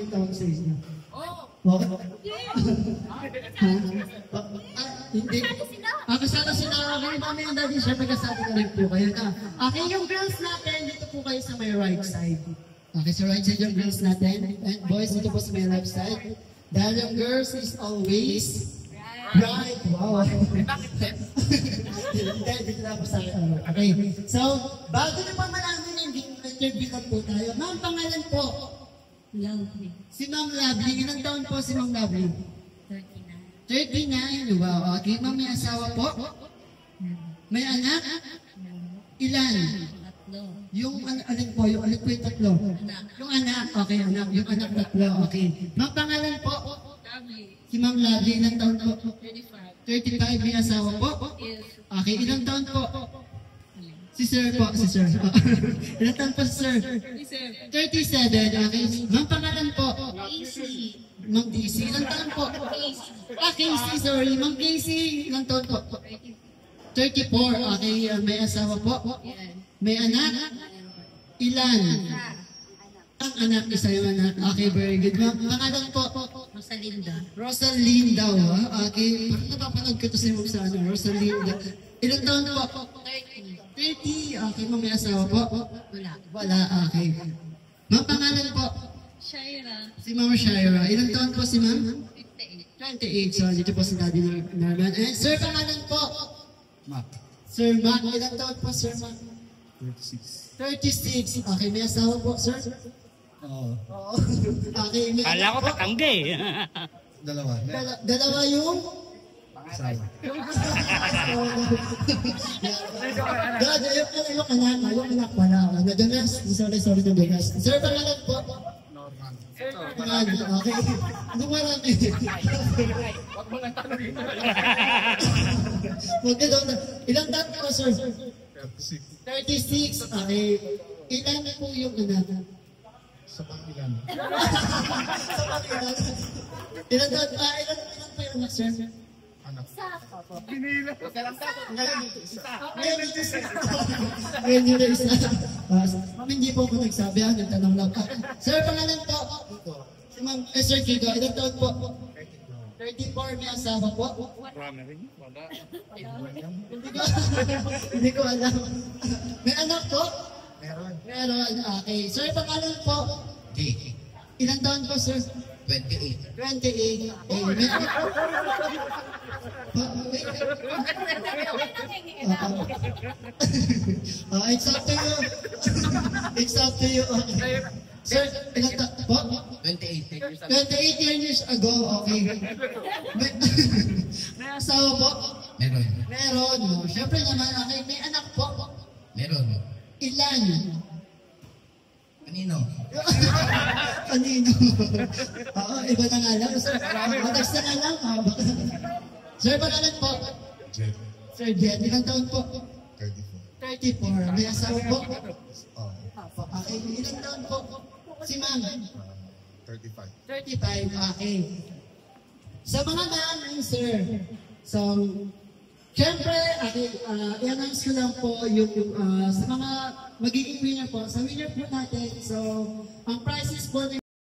yung tawag sa inyo? Oh! Okay. Hindi. Kasama sila. Okay, mami and daddy, syempre kasama na rin po kayo na. Okay, yung girls natin, dito po kayo sa may right side. Okay, sa right side yung girls natin. And boys, dito po sa may left side. Dahil yung girls is always right. Wow. Okay. So, bago na pa malaman yung interview na po tayo. Ma'am, pangalan po? Lovely. Si Ma'am Lovely. Ilang taon po si Ma'am Lovely? 39. 39. Wow. Okay. Ma'am, may asawa po? May anak? Ilan? Tatlo. Yung alin po? Yung alin po yung tatlo? Anak. Yung anak. Okay, anak. Yung anak tatlo. Okay. Ma'am, pangalan po? Lovely. Si Ma'am Lovely. Ilang taon po? 35. 35. May asawa po? Yes. Okay. Ilang taon po? Si Sir po. Si Sir. Ilang taon po si Sir? 37. 37. Okay. Ma'am, pangalan po? Easy. Ma'am Daisy. Ilang taon po? Casey. Sorry. Ma'am Casey. Ilang taon po? 34. Okay. May asawa po? Yan. May anak? Ilan? Ang anak, isa yung anak. Okay, very good. Ma'am, pangalan po? Rosalinda. Rosalinda. Okay. Parang napapanood ko ito sa ano, Rosalinda. Ilang taon po? 30. 30. Okay, ma'am, may asawa po? Wala. Wala. Okay. Ma'am, pangalan po? Shaira. Si Ma'am Shaira. Ilang taon po si Ma'am? 58. 28. So, dito po si Daddy Norman. And Sir, pangalan po? Mac. Sir Mac. Ilang taon po, Sir Mac? 36. 36. Okay, may asawa po, Sir? Oo. Oo. Okay, may Kala ko tatangga eh. Dalawa. dalawa yung? Asawa. Yung anak pala. Sorry, Nadunas. Sir, pangalan po? Norman. Okay. Anong marami? Huwag mo lang tanongin. Huwag ka daw na. Ilang taon po, Sir? 36. 36. Okay. Ilan po yung anak? Sa Pangilinan. Ilan taon? Ilan po yung anak, Sir? Anak. Pinila. Ngayon dito isa. Ngayon yun na isa. Ma'am, hindi po ako nagsabi. Nagtanong lang. Sir, pangalan po? Si Ma'am, Sir Kiko. Ilan taon po? 34. May asawa po? Marami rin. Wala. Hindi ko alam. May anak po? Meron. Meron. Okay. Sir, pangalan po? D. Ilang taon po, Sir? 28. 28. May anak po? It's up to you. It's up to you. Okay. Sir, ilang taon po? 28. 28 years ago. Okay. May asawa po? Meron. Meron. Siyempre naman, okay. May anak po? Meron. Ilan? Kanino? Kanino? Oo, iba na nga lang. Matags na nga lang. Sir, pangalan po? Jet. Sir Jet, ilang taon po? 34. 34. May asawa po? Oo. Okay, ilang taon po? Si Ma'am? 35. 35. Okay. Sa mga naanay, sir. So, syempre, i-announce ko lang po yung sa mga magiging winner po. Sa winner po natin, so, ang prizes po